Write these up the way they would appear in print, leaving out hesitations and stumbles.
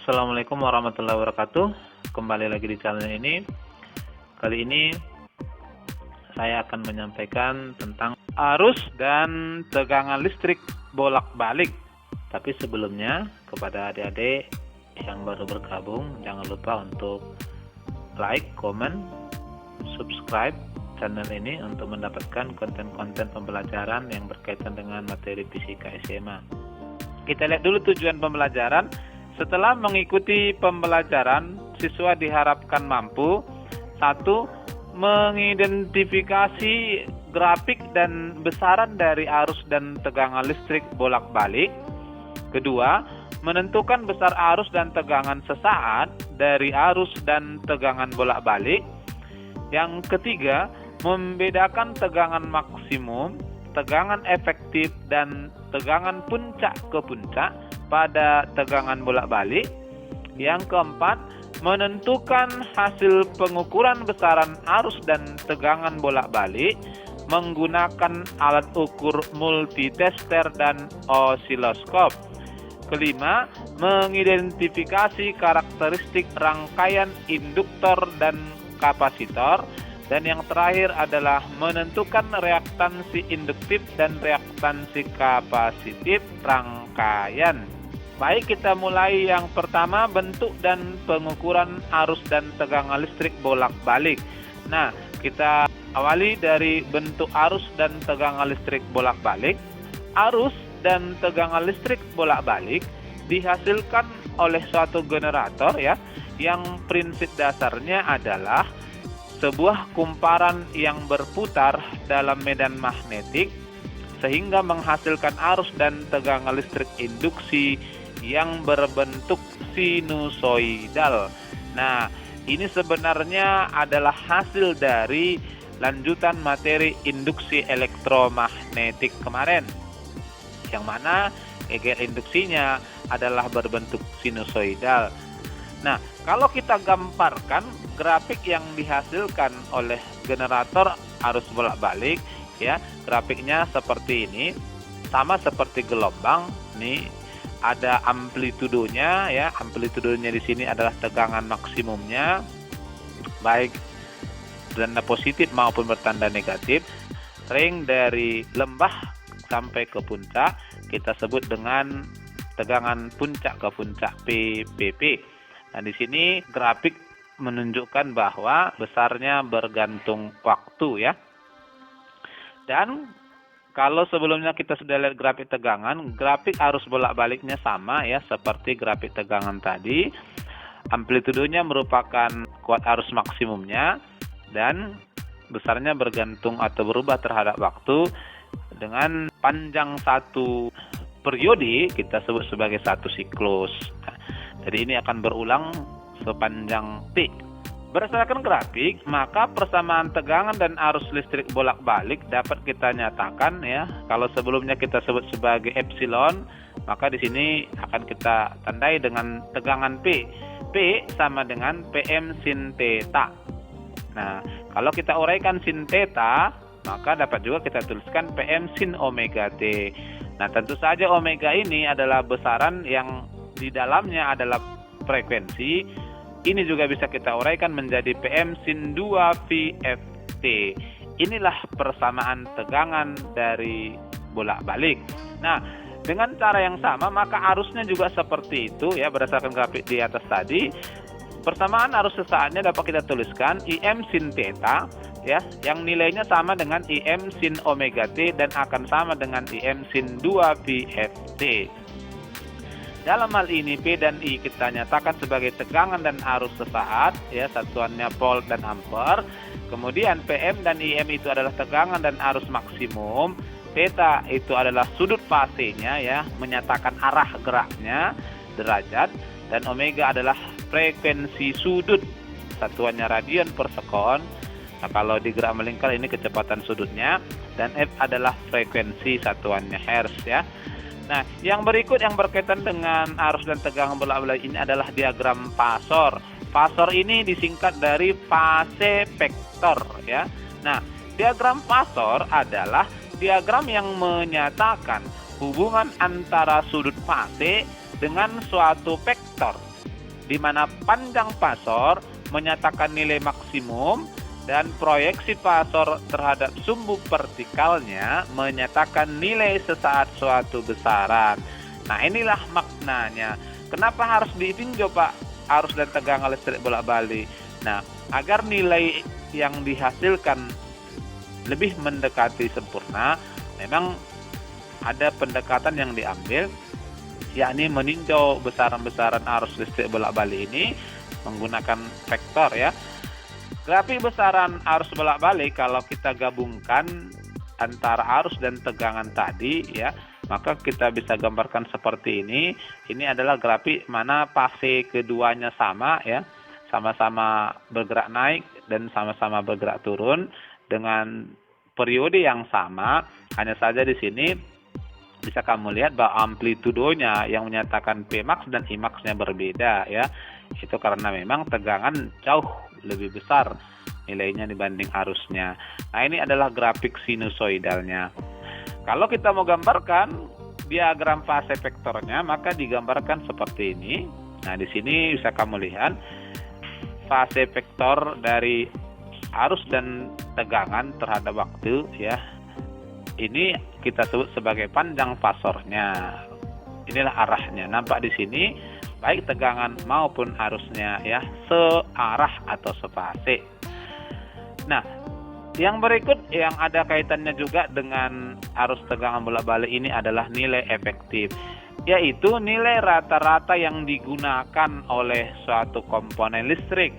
Assalamualaikum warahmatullahi wabarakatuh. Kembali lagi di channel ini. Kali ini saya akan menyampaikan tentang arus dan tegangan listrik bolak-balik. Tapi sebelumnya, kepada adik-adik yang baru bergabung, jangan lupa untuk like, comment, subscribe channel ini untuk mendapatkan konten-konten pembelajaran yang berkaitan dengan materi fisika SMA. Kita lihat dulu tujuan pembelajaran. Setelah mengikuti pembelajaran, siswa diharapkan mampu: 1. Mengidentifikasi grafik dan besaran dari arus dan tegangan listrik bolak-balik. 2. Menentukan besar arus dan tegangan sesaat dari arus dan tegangan bolak-balik. Yang 3. Membedakan tegangan maksimum, tegangan efektif, dan tegangan puncak ke puncak pada tegangan bolak-balik. Yang 4, menentukan hasil pengukuran besaran arus dan tegangan bolak-balik menggunakan alat ukur multitester dan osiloskop. 5, mengidentifikasi karakteristik rangkaian induktor dan kapasitor. Dan yang terakhir adalah menentukan reaktansi induktif dan reaktansi kapasitif rangkaian. Baik, kita mulai yang pertama, bentuk dan pengukuran arus dan tegangan listrik bolak-balik. Nah, kita awali dari bentuk arus dan tegangan listrik bolak-balik. Arus dan tegangan listrik bolak-balik dihasilkan oleh suatu generator yang prinsip dasarnya adalah sebuah kumparan yang berputar dalam medan magnetik sehingga menghasilkan arus dan tegangan listrik induksi yang berbentuk sinusoidal. Nah, ini sebenarnya adalah hasil dari lanjutan materi induksi elektromagnetik kemarin, yang mana EG induksinya adalah berbentuk sinusoidal. Nah, kalau kita gambarkan grafik yang dihasilkan oleh generator arus bolak-balik, grafiknya seperti ini, sama seperti gelombang. Nih ada amplitudonya, amplitudonya di sini adalah tegangan maksimumnya, baik bertanda positif maupun bertanda negatif. Ring dari lembah sampai ke puncak kita sebut dengan tegangan puncak ke puncak PPP. Nah, di sini grafik menunjukkan bahwa besarnya bergantung waktu Dan kalau sebelumnya kita sudah lihat grafik tegangan, grafik arus bolak-baliknya sama seperti grafik tegangan tadi. Amplitudonya merupakan kuat arus maksimumnya dan besarnya bergantung atau berubah terhadap waktu dengan panjang satu periode kita sebut sebagai satu siklus. Jadi ini akan berulang sepanjang T. Berdasarkan grafik, maka persamaan tegangan dan arus listrik bolak-balik dapat kita nyatakan Kalau sebelumnya kita sebut sebagai epsilon, maka di sini akan kita tandai dengan tegangan P. P sama dengan PM sin theta. Nah, kalau kita uraikan sin theta, maka dapat juga kita tuliskan PM sin omega T. Nah, tentu saja omega ini adalah besaran yang di dalamnya adalah frekuensi. Ini juga bisa kita uraikan menjadi PM sin 2 VFT. Inilah persamaan tegangan dari bolak-balik. Nah, dengan cara yang sama maka arusnya juga seperti itu berdasarkan grafik di atas tadi. Persamaan arus sesaatnya dapat kita tuliskan IM sin theta yang nilainya sama dengan IM sin omega T dan akan sama dengan IM sin 2 VFT. Dalam hal ini P dan I kita nyatakan sebagai tegangan dan arus sesaat satuannya volt dan ampere. Kemudian PM dan IM itu adalah tegangan dan arus maksimum. Theta itu adalah sudut fasenya menyatakan arah geraknya, derajat, dan omega adalah frekuensi sudut, satuannya radian per sekon. Nah, kalau di gerak melingkar ini kecepatan sudutnya, dan F adalah frekuensi, satuannya hertz Nah, yang berikut yang berkaitan dengan arus dan tegangan bolak-balik ini adalah diagram fasor. Fasor ini disingkat dari fase vektor Nah, diagram fasor adalah diagram yang menyatakan hubungan antara sudut fase dengan suatu vektor. di mana panjang pasor menyatakan nilai maksimum dan proyeksi pasor terhadap sumbu vertikalnya menyatakan nilai sesaat suatu besaran. Nah, inilah maknanya. Kenapa harus ditinjau, Pak, arus dan tegangan listrik bolak-balik? Nah, agar nilai yang dihasilkan lebih mendekati sempurna, memang ada pendekatan yang diambil, yakni meninjau besaran-besaran arus listrik bolak-balik ini menggunakan vektor ya. Grafik besaran arus bolak-balik kalau kita gabungkan antara arus dan tegangan tadi ya, maka kita bisa gambarkan seperti ini. Ini adalah grafik mana fase keduanya sama ya, sama-sama bergerak naik dan sama-sama bergerak turun dengan periode yang sama. Hanya saja di sini bisa kamu lihat bahwa amplitudonya yang menyatakan Pmax dan Imax-nya berbeda ya. Itu karena memang tegangan jauh lebih besar nilainya dibanding arusnya. Nah, ini adalah grafik sinusoidalnya. Kalau kita mau gambarkan diagram fase vektornya, maka digambarkan seperti ini. Nah, di sini bisa kamu lihat fase vektor dari arus dan tegangan terhadap waktu ya. Ini kita sebut sebagai panjang fasornya. Inilah arahnya. Nampak di sini baik tegangan maupun arusnya ya searah atau sefase. Nah, yang berikut yang ada kaitannya juga dengan arus tegangan bolak-balik ini adalah nilai efektif, yaitu nilai rata-rata yang digunakan oleh suatu komponen listrik.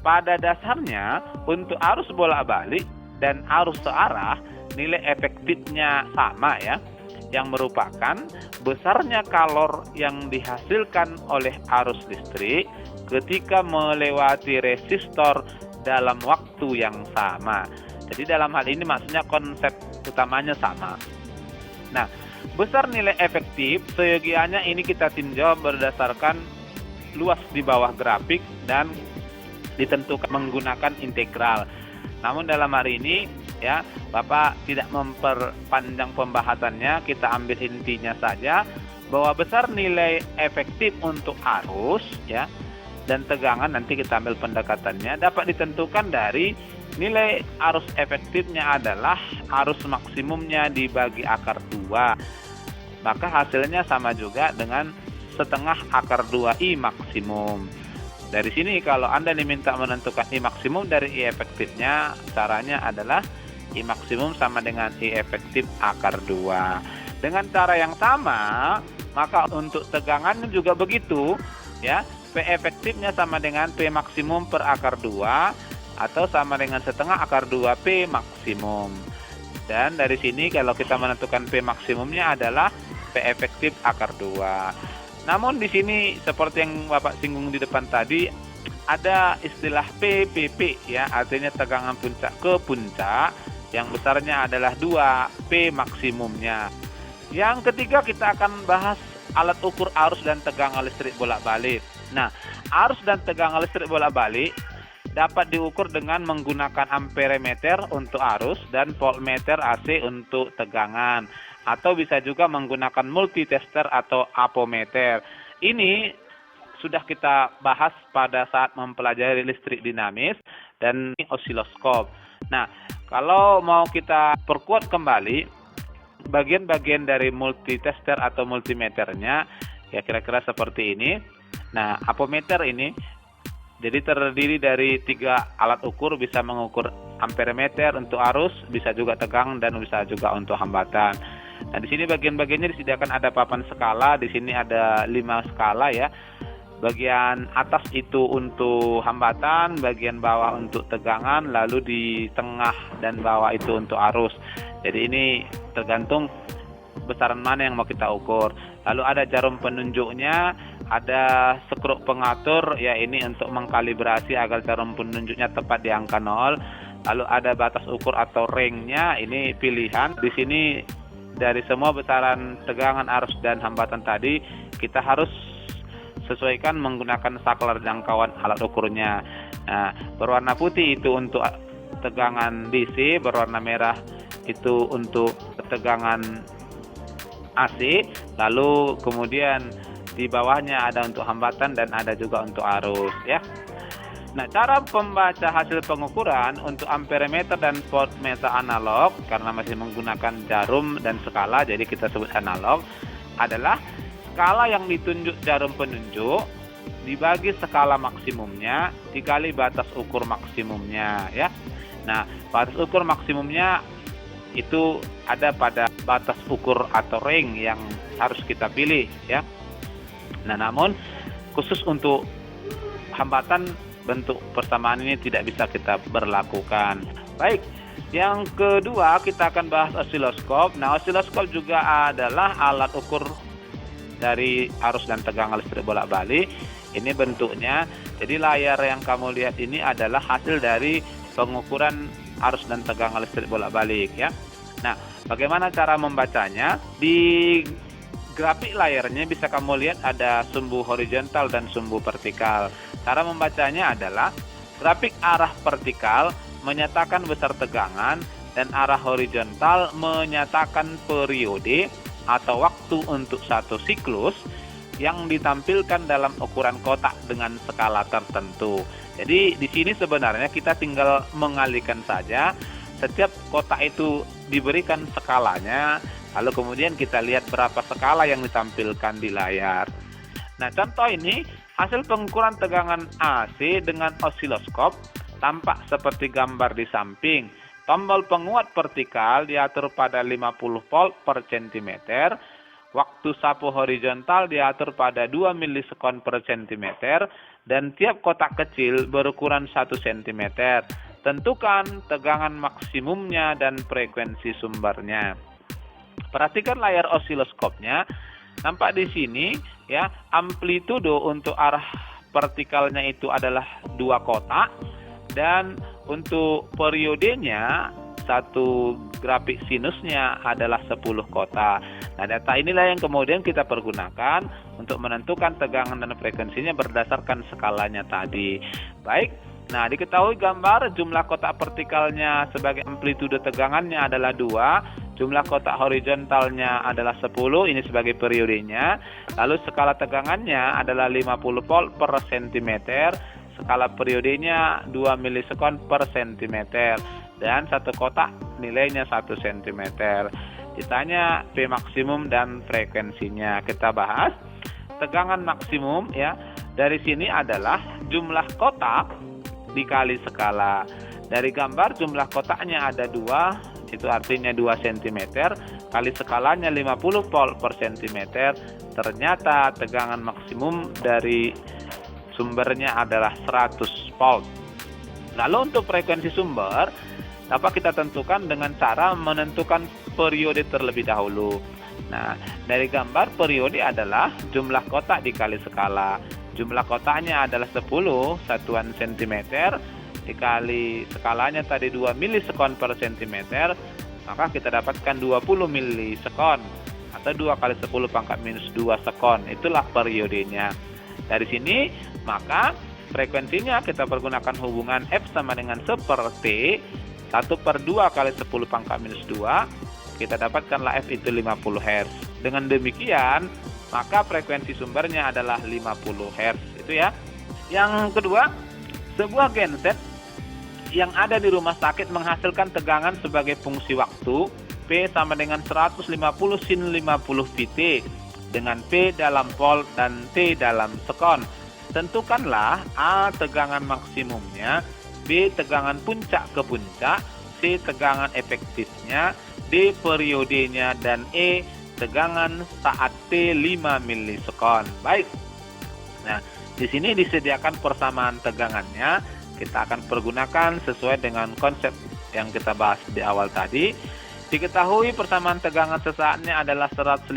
Pada dasarnya, untuk arus bolak-balik dan arus searah, nilai efektifnya sama ya, yang merupakan besarnya kalor yang dihasilkan oleh arus listrik ketika melewati resistor dalam waktu yang sama. Jadi dalam hal ini maksudnya konsep utamanya sama. Nah, besar nilai efektif seyogianya ini kita tinjau berdasarkan luas di bawah grafik dan ditentukan menggunakan integral. Namun dalam hari ini ya, Bapak tidak memperpanjang pembahasannya, kita ambil intinya saja bahwa besar nilai efektif untuk arus ya dan tegangan, nanti kita ambil pendekatannya, dapat ditentukan dari nilai arus efektifnya adalah arus maksimumnya dibagi akar 2. Maka hasilnya sama juga dengan setengah akar 2 I maksimum. Dari sini kalau Anda diminta menentukan I maksimum dari I efektifnya, caranya adalah I maksimum sama dengan I efektif akar 2. Dengan cara yang sama, maka untuk tegangannya juga begitu ya. P efektifnya sama dengan P maksimum per akar 2 atau sama dengan setengah akar 2 P maksimum. Dan dari sini kalau kita menentukan P maksimumnya adalah P efektif akar 2. Namun di sini seperti yang Bapak singgung di depan tadi, ada istilah PPP ya, artinya tegangan puncak ke puncak yang besarnya adalah 2 P maksimumnya. Yang ketiga kita akan bahas alat ukur arus dan tegangan listrik bolak-balik. Nah, arus dan tegangan listrik bolak-balik dapat diukur dengan menggunakan amperemeter untuk arus dan voltmeter AC untuk tegangan, atau bisa juga menggunakan multitester atau apometer. Ini sudah kita bahas pada saat mempelajari listrik dinamis dan osiloskop. Nah, kalau mau kita perkuat kembali bagian-bagian dari multitester atau multimeternya, ya kira-kira seperti ini. Nah, apometer ini jadi terdiri dari 3 alat ukur, bisa mengukur amperemeter untuk arus, bisa juga tegangan dan bisa juga untuk hambatan. Nah, di sini bagian-bagiannya disediakan ada papan skala, di sini ada 5 skala ya. Bagian atas itu untuk hambatan, bagian bawah untuk tegangan, lalu di tengah dan bawah itu untuk arus. Jadi ini tergantung besaran mana yang mau kita ukur. Lalu ada jarum penunjuknya, ada skrup pengatur, ya ini untuk mengkalibrasi agar jarum penunjuknya tepat di angka 0. Lalu ada batas ukur atau ringnya, ini pilihan. Di sini dari semua besaran tegangan, arus dan hambatan tadi kita harus sesuaikan menggunakan saklar jangkauan alat ukurnya. Nah, berwarna putih itu untuk tegangan DC, berwarna merah itu untuk tegangan AC, lalu kemudian di bawahnya ada untuk hambatan dan ada juga untuk arus ya. Nah, cara membaca hasil pengukuran untuk amperemeter dan voltmeter analog karena masih menggunakan jarum dan skala, jadi kita sebut analog, adalah skala yang ditunjuk jarum penunjuk dibagi skala maksimumnya dikali batas ukur maksimumnya ya. Nah, batas ukur maksimumnya itu ada pada batas ukur atau ring yang harus kita pilih ya. Nah, namun khusus untuk hambatan bentuk persamaan ini tidak bisa kita berlakukan. Baik, yang kedua kita akan bahas osiloskop. Nah, osiloskop juga adalah alat ukur dari arus dan tegangan listrik bolak-balik. Ini bentuknya, jadi layar yang kamu lihat ini adalah hasil dari pengukuran arus dan tegangan listrik bolak-balik ya. Nah, bagaimana cara membacanya? Di grafik layarnya bisa kamu lihat ada sumbu horizontal dan sumbu vertikal. Cara membacanya adalah grafik arah vertikal menyatakan besar tegangan dan arah horizontal menyatakan periode atau waktu untuk satu siklus yang ditampilkan dalam ukuran kotak dengan skala tertentu. Jadi di sini sebenarnya kita tinggal mengalihkan saja. Setiap kotak itu diberikan skalanya, lalu kemudian kita lihat berapa skala yang ditampilkan di layar. Nah, contoh ini hasil pengukuran tegangan AC dengan osiloskop tampak seperti gambar di samping. Tombol penguat vertikal diatur pada 50 volt per cm. Waktu sapu horizontal diatur pada 2 milisekon per cm. Dan tiap kotak kecil berukuran 1 cm. Tentukan tegangan maksimumnya dan frekuensi sumbernya. Perhatikan layar osiloskopnya. Nampak di sini ya, amplitudo untuk arah vertikalnya itu adalah 2 kotak dan untuk periodenya satu grafik sinusnya adalah 10 kotak. Nah, data inilah yang kemudian kita pergunakan untuk menentukan tegangan dan frekuensinya berdasarkan skalanya tadi. Baik. Nah, diketahui gambar jumlah kotak vertikalnya sebagai amplitudo tegangannya adalah 2, jumlah kotak horizontalnya adalah 10, ini sebagai periodenya. Lalu skala tegangannya adalah 50 volt per cm, skala periodenya 2 milisekon per cm, dan satu kotak nilainya 1 cm. Ditanya P maksimum dan frekuensinya. Kita bahas tegangan maksimum ya. Dari sini adalah jumlah kotak dikali skala. Dari gambar jumlah kotaknya ada 2, itu artinya 2 cm, kali skalanya 50 volt per cm. Ternyata tegangan maksimum dari sumbernya adalah 100 volt. Lalu untuk frekuensi sumber dapat kita tentukan dengan cara menentukan periode terlebih dahulu. Nah, dari gambar periode adalah jumlah kotak dikali skala. Jumlah kotaknya adalah 10 satuan cm dikali skalanya tadi 2 milisekon per cm, maka kita dapatkan 20 milisekon atau 2 kali 10 pangkat minus 2 sekon. Itulah periodenya. Dari sini maka frekuensinya kita pergunakan hubungan F sama dengan 1 per T, 1 per 2 kali 10 pangkat minus 2, kita dapatkanlah F itu 50 Hz. Dengan demikian maka frekuensi sumbernya adalah 50 Hz. Itu ya. Yang kedua, sebuah genset yang ada di rumah sakit menghasilkan tegangan sebagai fungsi waktu P sama dengan 150 sin 50 Vt dengan P dalam volt dan T dalam sekon. Tentukanlah A tegangan maksimumnya, B tegangan puncak ke puncak, C tegangan efektifnya, D periodenya, dan E tegangan saat T 5 milisekon. Baik. Nah, di sini disediakan persamaan tegangannya. Kita akan pergunakan sesuai dengan konsep yang kita bahas di awal tadi. Diketahui persamaan tegangan sesaatnya adalah 150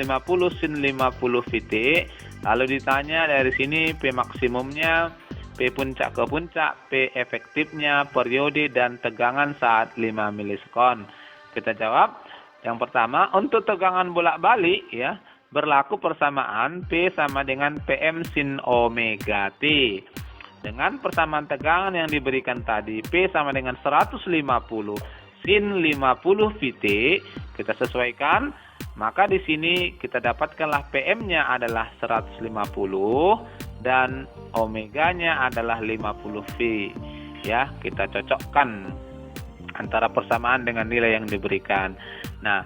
sin 50 Vt. Lalu ditanya dari sini P maksimumnya, P puncak ke puncak, P efektifnya, periode, dan tegangan saat 5 milisekon. Kita jawab. Yang pertama, untuk tegangan bolak-balik ya, berlaku persamaan P sama dengan PM sin omega T. Dengan persamaan tegangan yang diberikan tadi, P sama dengan 150 sin 50 Vt, kita sesuaikan Maka di sini kita dapatkanlah PM-nya adalah 150 dan omeganya adalah 50 V. Ya, kita cocokkan antara persamaan dengan nilai yang diberikan. Nah,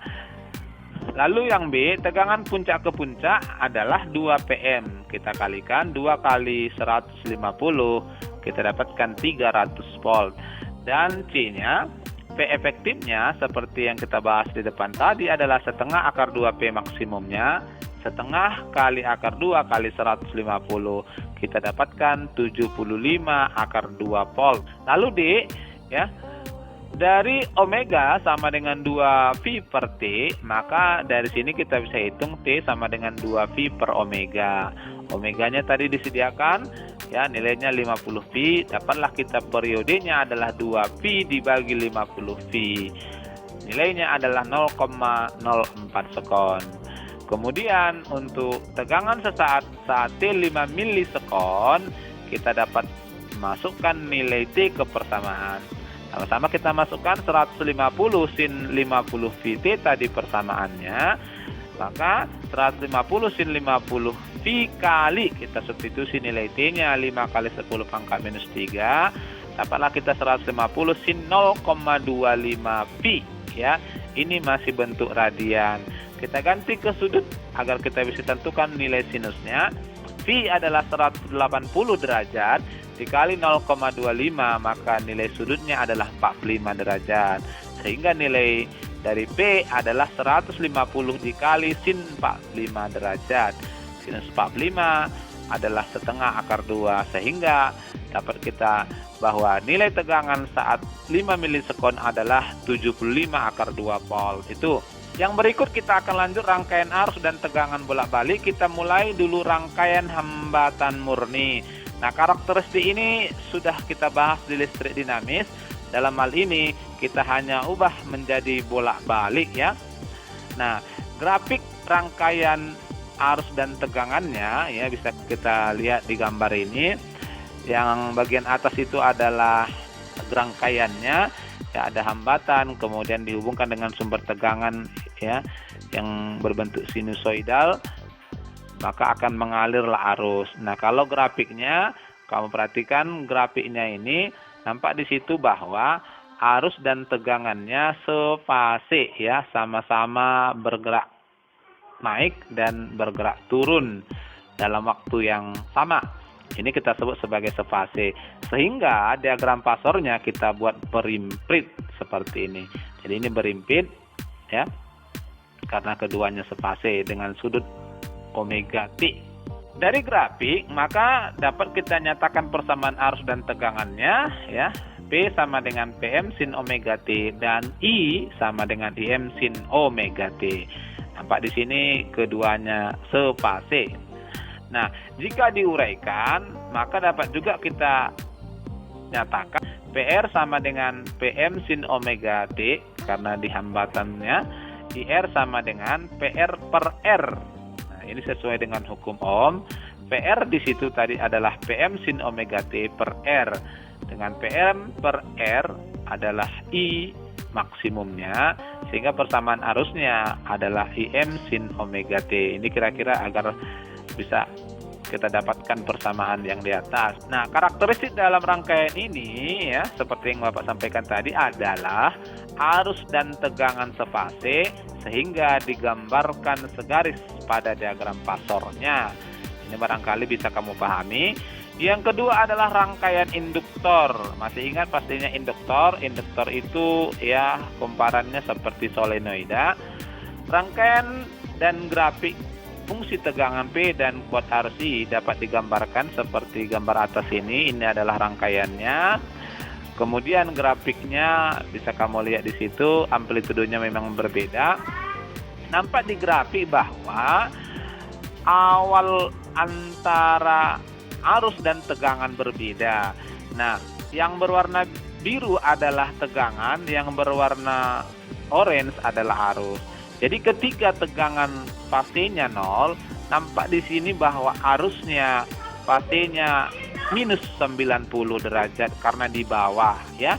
lalu yang B, tegangan puncak ke puncak adalah 2 PM. Kita kalikan 2 kali 150, kita dapatkan 300 volt. Dan C-nya, P efektifnya seperti yang kita bahas di depan tadi adalah setengah akar 2P maksimumnya, setengah kali akar 2 kali 150. Kita dapatkan 75 akar 2 volt. Lalu D, ya, dari omega sama dengan 2 V per T, maka dari sini kita bisa hitung T sama dengan 2 V per omega. Omeganya tadi disediakan, ya, nilainya 50 V, dapatlah kita periodenya adalah 2 V dibagi 50 V. Nilainya adalah 0,04 sekon. Kemudian untuk tegangan sesaat saat T 5 milisekon, kita dapat masukkan nilai T ke persamaan. Sama-sama kita masukkan 150 sin 50 VT tadi persamaannya. Maka 150 sin 50 V kali kita substitusi nilai T-nya 5 kali 10 pangkat minus 3. Dapatlah kita 150 sin 0,25 V. Ya, ini masih bentuk radian. Kita ganti ke sudut agar kita bisa tentukan nilai sinusnya. V adalah 180 derajat dikali 0,25, maka nilai sudutnya adalah 45 derajat. Sehingga nilai dari P adalah 150 dikali sin 45 derajat. Sinus 45 adalah setengah akar 2, sehingga dapat kita bahwa nilai tegangan saat 5 milisekon adalah 75 akar 2 volt. Itu. Yang berikut kita akan lanjut rangkaian arus dan tegangan bolak-balik. Kita mulai dulu rangkaian hambatan murni. Nah, karakteristik ini sudah kita bahas di listrik dinamis. Dalam hal ini kita hanya ubah menjadi bolak-balik, ya. Nah, grafik rangkaian arus dan tegangannya, ya, bisa kita lihat di gambar ini. Yang bagian atas itu adalah rangkaiannya, ya, ada hambatan, kemudian dihubungkan dengan sumber tegangan, ya, yang berbentuk sinusoidal, maka akan mengalirlah arus. Nah, kalau grafiknya, kamu perhatikan grafiknya ini, nampak di situ bahwa arus dan tegangannya sefase, ya, sama-sama bergerak naik dan bergerak turun dalam waktu yang sama. Ini kita sebut sebagai sefase. Sehingga diagram pasornya kita buat berimpit seperti ini. Jadi ini berimpit, ya, karena keduanya sefase dengan sudut omega T. Dari grafik maka dapat kita nyatakan persamaan arus dan tegangannya, ya. P sama dengan PM sin omega T dan I sama dengan IM sin omega T. Nampak di sini keduanya sefase. Nah, jika diuraikan maka dapat juga kita nyatakan PR sama dengan PM sin omega T karena di hambatannya, IR sama dengan PR per R. Nah, ini sesuai dengan hukum Ohm. PR di situ tadi adalah PM sin omega T per R. Dengan PM per R adalah I maksimumnya, sehingga persamaan arusnya adalah IM sin omega T. Ini kira-kira agar bisa kita dapatkan persamaan yang di atas. Nah, karakteristik dalam rangkaian ini, ya, seperti yang Bapak sampaikan tadi adalah arus dan tegangan sefase sehingga digambarkan segaris pada diagram pasornya. Ini barangkali bisa kamu pahami. Yang kedua adalah rangkaian induktor. Masih ingat pastinya induktor? Induktor itu, ya, komparannya seperti solenoida. Rangkaian dan grafik fungsi tegangan P dan kuat arus I dapat digambarkan seperti gambar atas ini. Ini adalah rangkaiannya. Kemudian grafiknya bisa kamu lihat di situ, amplitudenya memang berbeda. Nampak di grafik bahwa awal antara arus dan tegangan berbeda. Nah, yang berwarna biru adalah tegangan, yang berwarna orange adalah arus. Jadi ketika tegangan fasenya 0, nampak di sini bahwa arusnya fasenya minus 90 derajat karena di bawah, ya.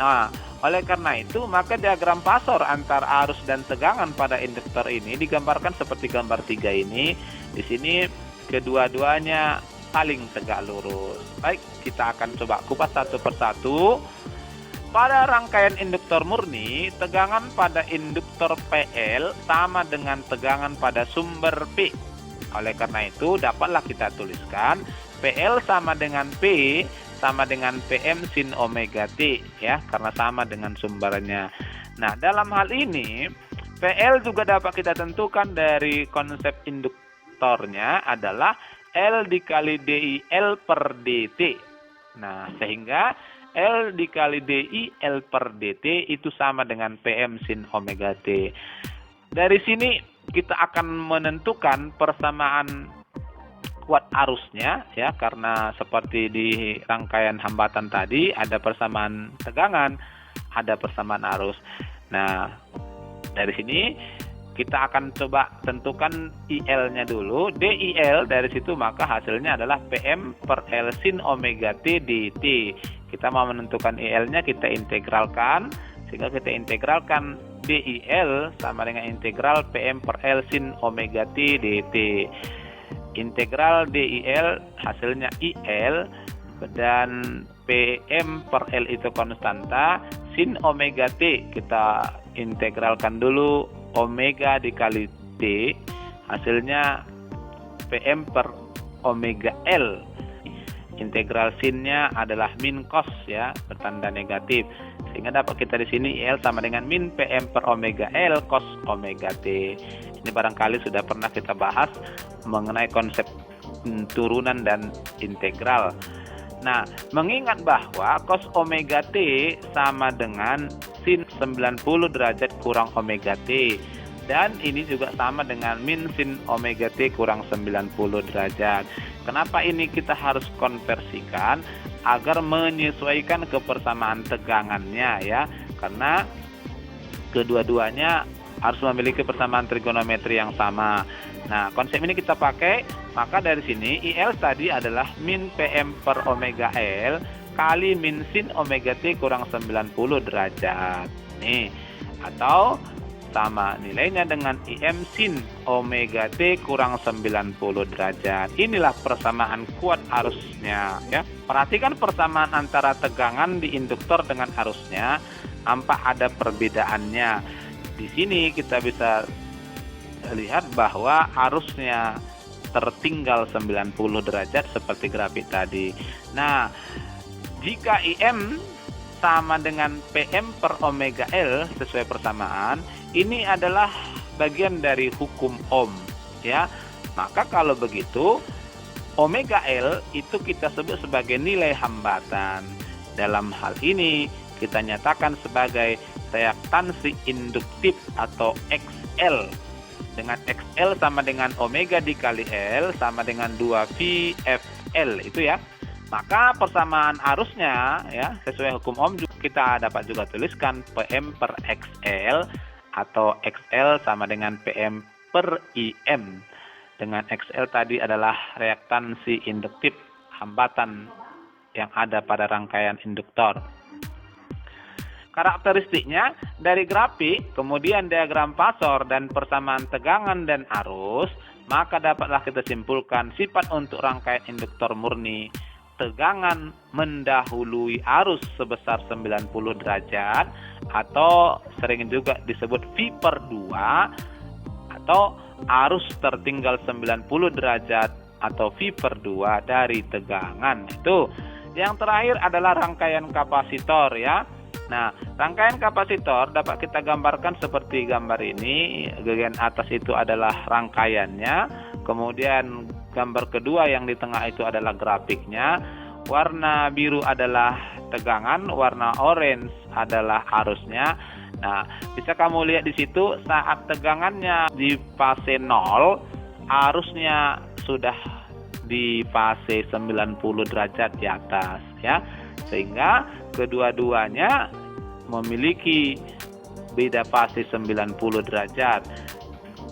Nah, Oleh karena itu, maka diagram Pasor antara arus dan tegangan pada induktor ini digambarkan seperti gambar 3 ini. Di sini kedua-duanya saling tegak lurus. Baik, kita akan coba kupas satu persatu. Pada rangkaian induktor murni, tegangan pada induktor PL sama dengan tegangan pada sumber P. Oleh karena itu, dapatlah kita tuliskan PL sama dengan P sama dengan PM sin omega T, ya, karena sama dengan sumbernya. Nah, dalam hal ini PL juga dapat kita tentukan dari konsep induktornya adalah L dikali DI L per DT. Nah, sehingga L dikali DI L per DT itu sama dengan PM sin omega T. Dari sini kita akan menentukan persamaan kuat arusnya, ya, karena seperti di rangkaian hambatan tadi ada persamaan tegangan, ada persamaan arus. Nah, dari sini kita akan coba tentukan IL-nya dulu. DIL dari situ maka hasilnya adalah PM per L sin omega T dt. Kita mau menentukan IL-nya, kita integralkan, sehingga kita integralkan DIL sama dengan integral PM per L sin omega T dt. Integral DIL hasilnya IL dan PM per L itu konstanta, sin omega T kita integralkan dulu omega dikali T, hasilnya PM per omega L. Integral sinnya adalah min cos, ya, bertanda negatif, sehingga dapat kita di sini IL sama dengan min PM per omega L cos omega T. Ini barangkali sudah pernah kita bahas mengenai konsep turunan dan integral. Nah, mengingat bahwa cos omega T sama dengan sin 90 derajat kurang omega T, dan ini juga sama dengan min sin omega T kurang 90 derajat. Kenapa ini kita harus konversikan? Agar menyesuaikan kebersamaan tegangannya, ya, karena kedua-duanya harus memiliki persamaan trigonometri yang sama. Nah, konsep ini kita pakai, maka dari sini IL tadi adalah min PM per omega L kali min sin omega T kurang 90 derajat. Nih, atau sama nilainya dengan IM sin omega T kurang 90 derajat. Inilah persamaan kuat arusnya, ya. Perhatikan persamaan antara tegangan di induktor dengan arusnya, nampak ada perbedaannya. Di sini kita bisa lihat bahwa arusnya tertinggal 90 derajat seperti grafik tadi. Nah, jika IM sama dengan PM per omega L sesuai persamaan, ini adalah bagian dari hukum Ohm, ya. Maka kalau begitu omega L itu kita sebut sebagai nilai hambatan. Dalam hal ini kita nyatakan sebagai reaktansi induktif atau XL, dengan XL sama dengan omega dikali L sama dengan 2VFL itu, ya. Maka persamaan arusnya, ya, sesuai hukum Ohm kita dapat juga tuliskan PM per XL atau XL sama dengan PM per IM. Dengan XL tadi adalah reaktansi induktif hambatan yang ada pada rangkaian induktor. Karakteristiknya dari grafik, kemudian diagram Pasor dan persamaan tegangan dan arus, maka dapatlah kita simpulkan sifat untuk rangkaian induktor murni. Tegangan mendahului arus sebesar 90 derajat atau sering juga disebut V per 2, atau arus tertinggal 90 derajat atau V per 2 dari tegangan. Itu. Yang terakhir adalah rangkaian kapasitor, ya. Nah, rangkaian kapasitor dapat kita gambarkan seperti gambar ini. Bagian atas itu adalah rangkaiannya, kemudian gambar kedua yang di tengah itu adalah grafiknya. Warna biru adalah tegangan, warna orange adalah arusnya. Nah, bisa kamu lihat di situ saat tegangannya di fase 0, arusnya sudah di fase 90 derajat di atas, ya. Sehingga kedua-duanya memiliki beda fase 90 derajat.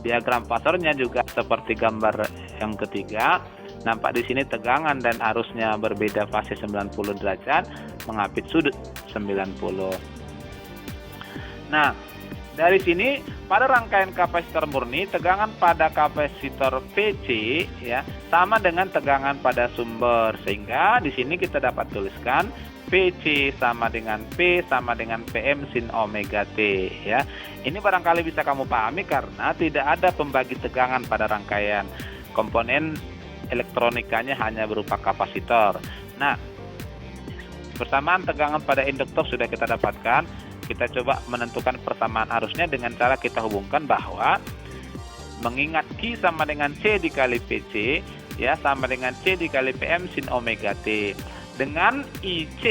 Diagram Pasornya juga seperti gambar yang ketiga. Nampak di sini tegangan dan arusnya berbeda fase 90 derajat, mengapit sudut 90. Nah, dari sini pada rangkaian kapasitor murni, tegangan pada kapasitor PC ya sama dengan tegangan pada sumber, sehingga di sini kita dapat tuliskan PC sama dengan P sama dengan PM sin omega T ya. Ini barangkali bisa kamu pahami karena tidak ada pembagi tegangan pada rangkaian. Komponen elektronikanya hanya berupa kapasitor. Nah, persamaan tegangan pada induktor sudah kita dapatkan. Kita coba menentukan persamaan arusnya dengan cara kita hubungkan bahwa mengingat Q sama dengan C dikali PC ya sama dengan C dikali PM sin omega T. Dengan IC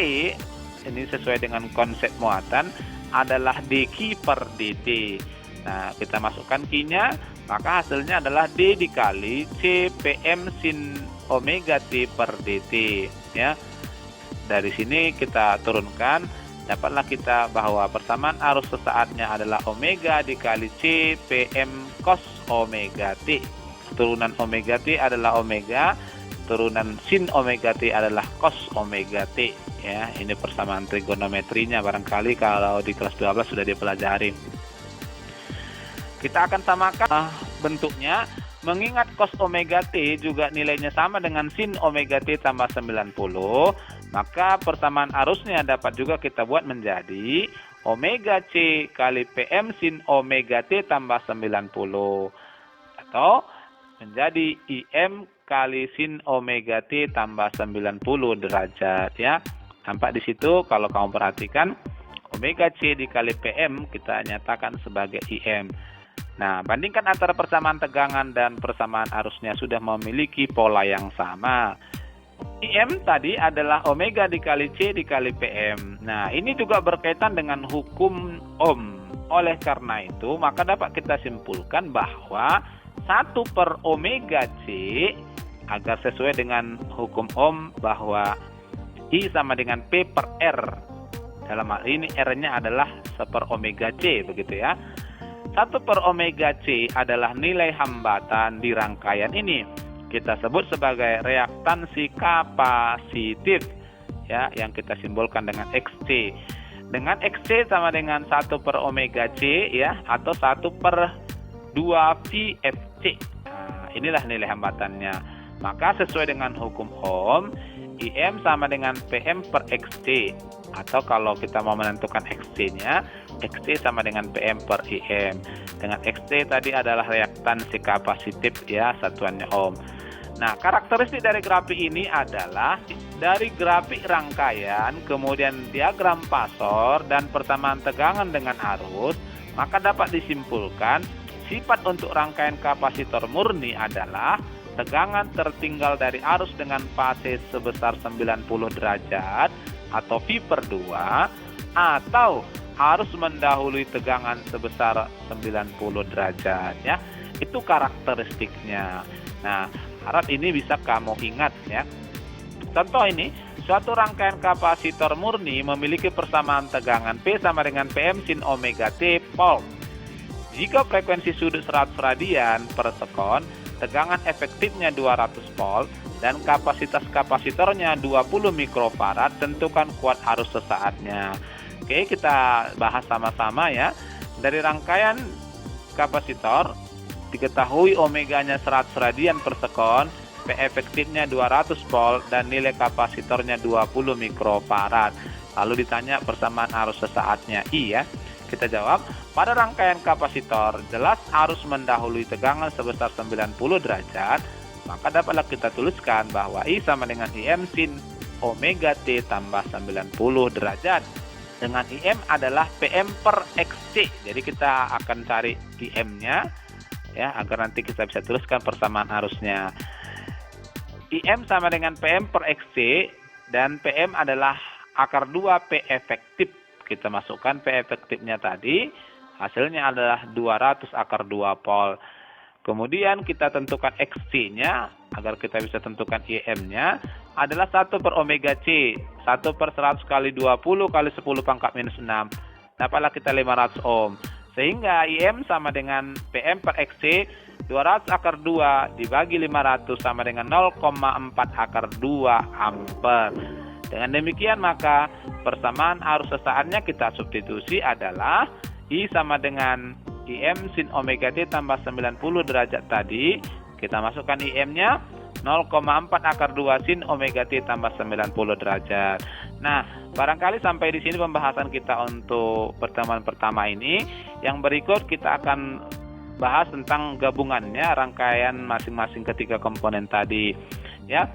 ini sesuai dengan konsep muatan adalah dQ per dt. Nah, kita masukkan Q-nya, maka hasilnya adalah D dikali C PM sin omega T per dt ya. Dari sini kita turunkan, dapatlah kita bahwa persamaan arus sesaatnya adalah omega dikali C PM cos omega T. Turunan omega T adalah omega, turunan sin omega T adalah cos omega T ya. Ini persamaan trigonometrinya, barangkali kalau di kelas 12 sudah dipelajari. Kita akan samakan bentuknya. Mengingat cos omega T juga nilainya sama dengan sin omega T tambah 90, maka persamaan arusnya dapat juga kita buat menjadi omega C kali PM sin omega T tambah 90, atau menjadi IM kali sin omega T tambah 90 derajat ya. Nampak di situ kalau kamu perhatikan omega C dikali PM kita nyatakan sebagai IM. Nah, bandingkan antara persamaan tegangan dan persamaan arusnya sudah memiliki pola yang sama. IM tadi adalah omega dikali C dikali PM. Nah, ini juga berkaitan dengan hukum Ohm. Oleh karena itu, maka dapat kita simpulkan bahwa 1 per omega C agar sesuai dengan hukum Ohm bahwa I sama dengan P per R. Dalam hal ini R-nya adalah 1 per omega C, begitu ya. 1 per omega C adalah nilai hambatan di rangkaian ini. Kita sebut sebagai reaktansi kapasitif ya, yang kita simbolkan dengan XC. Dengan XC sama dengan 1 per omega C ya, atau 1 per 2 VFC. Nah, inilah nilai hambatannya. Maka sesuai dengan hukum Ohm, IM sama dengan PM per XC. Atau kalau kita mau menentukan XC-nya, XC sama dengan PM per IM. Dengan XC tadi adalah reaktansi kapasitif ya, satuannya Ohm. Nah, karakteristik dari grafik ini adalah dari grafik rangkaian, kemudian diagram pasor dan persamaan tegangan dengan arus, maka dapat disimpulkan sifat untuk rangkaian kapasitor murni adalah tegangan tertinggal dari arus dengan fase sebesar 90 derajat atau V per 2, atau harus mendahului tegangan sebesar 90 derajat ya. Itu karakteristiknya. Nah, harap ini bisa kamu ingat ya. Contoh ini, suatu rangkaian kapasitor murni memiliki persamaan tegangan P sama dengan PM sin omega T volt. Jika frekuensi sudut 100 radian per sekon, tegangan efektifnya 200 volt dan kapasitas kapasitornya 20 mikrofarad, tentukan kuat arus sesaatnya. Oke, kita bahas sama-sama ya. Dari rangkaian kapasitor diketahui omeganya 100 radian per sekon, P efektifnya 200 volt dan nilai kapasitornya 20 mikrofarad. Lalu ditanya persamaan arus sesaatnya I ya. Kita jawab, pada rangkaian kapasitor jelas arus mendahului tegangan sebesar 90 derajat, maka dapatlah kita tuliskan bahwa I sama dengan IM sin omega T tambah 90 derajat. Dengan IM adalah PM per XC. Jadi kita akan cari IM-nya ya, agar nanti kita bisa tuliskan persamaan arusnya. IM sama dengan PM per XC dan PM adalah akar 2 P efektif. Kita masukkan P efektifnya tadi, hasilnya adalah 200 akar 2 volt. Kemudian kita tentukan XC-nya, agar kita bisa tentukan IM-nya, adalah 1 per omega C. 1 per 100 kali 20 kali 10 pangkat minus 6. Dapatlah kita 500 ohm. Sehingga IM sama dengan PM per XC, 200 akar 2 dibagi 500 sama dengan 0,4 akar 2 ampere. Dengan demikian maka persamaan arus sesaatnya kita substitusi adalah I sama dengan IM sin omega T tambah 90 derajat tadi, kita masukkan IM-nya 0,4 akar 2 sin omega T tambah 90 derajat. Nah, barangkali sampai di sini pembahasan kita untuk pertemuan pertama ini. Yang berikut kita akan bahas tentang gabungannya rangkaian masing-masing ketiga komponen tadi. Ya,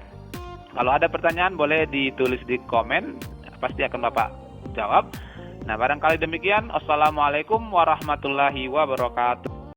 kalau ada pertanyaan boleh ditulis di komen, pasti akan Bapak jawab. Nah, barangkali demikian. Assalamualaikum warahmatullahi wabarakatuh.